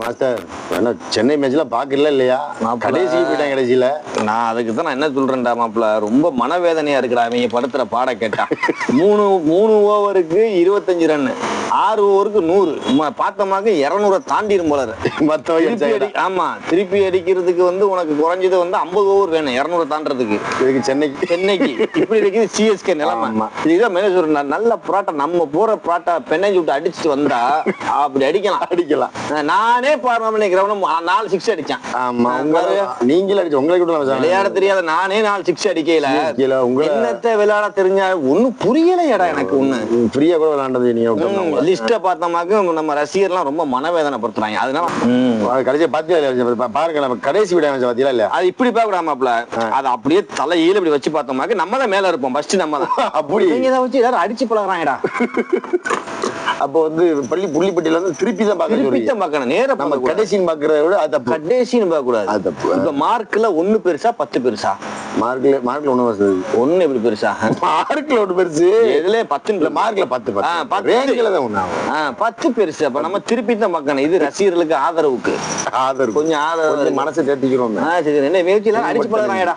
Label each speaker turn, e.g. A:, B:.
A: Master என்ன சென்னை மேட்ச்ல பாக்கல இல்லையா? கடைசி போயிட்டேன் கடைசியில.
B: நான் அதுக்கு தான் நான் என்ன சொல்றேன்டா மாப்பிள்ள, ரொம்ப மனவேதனையா இருக்குடா அவங்க படுத்துற பாட கேட்டா. மூணு ஓவருக்கு 25 ரன், 6 ஓவருக்கு 100. பார்த்தமாக்க 200 தாண்டிரும் போல. ஆமா, திருப்பி அடிக்கிறதுக்கு உனக்கு குறைஞ்சது 50 ஓவர் வேணும் 200 தாண்டறதுக்கு.
A: இதுக்கு சென்னைக்கு
B: இப்படி இருக்குது சிஎஸ்கே நிலைமை. இதுதான் மேனேஜர் நல்ல புராட்டா, நம்ம போற புராட்டா பெண்ணை விட்டு அடிச்சுட்டு வந்தா அப்படி அடிக்கலாம். நானே பாருங்க 4 6 அடிச்சேன்.
A: ஆமா, நீங்களே அடிச்சு உங்களுக்கு
B: விளையாட தெரியாத நானே 4 6 அடிக்கல. என்னத்த விளையாட தெரிஞ்சா ஒன்னும் புரியலையடா எனக்கு. ஒண்ணு
A: ஃப்ரீயா கூட விளையாண்டது. நீங்க
B: லிஸ்ட பார்த்தோமாக்க நம்ம ரசிகர்லாம் ரொம்ப மனவேதனை படுத்துறாங்க. அதனால
A: கடைசியா பாத்தீங்களா பாருங்க, நம்ம கடைசி விட பாத்தீங்களா இல்ல,
B: அது இப்படி பார்க்க கூடாமாப்ல. அது அப்படியே தலையில இப்படி வச்சு பார்த்தோமாக்க நம்ம தான் மேல இருப்போம். ஃபர்ஸ்ட் நம்ம தான்.
A: அப்படி
B: நீங்க இதை வச்சு எல்லாரும் அடிச்சு பழகுறாங்கடா.
A: அப்போ புள்ளிப்பட்டியில திருப்பி தான்
B: பார்க்கணும். நேர
A: நம்ம கடைசின்னு பாக்குறத விட அது
B: கடைசின்னு பார்க்க கூடாது. இப்ப மார்க்ல 1 பெருசா 10 பெருசா?
A: மார்க்ல 1
B: எப்படி பெருசா?
A: மார்க்ல 1 பெருசு,
B: இதுல 10
A: மார்க்ல 10 ரேஞ்சில தான்
B: 10 பெருசு. அப்ப நம்ம திருப்பி தான் பார்க்கணும். இது ரசிகர்களுக்கு ஆதரவு, கொஞ்சம் ஆதரவு,
A: மனசை தேர்த்திக்கிறோம்.
B: என்ன முயற்சி எல்லாம் அடிச்சு பழகுறாங்கடா.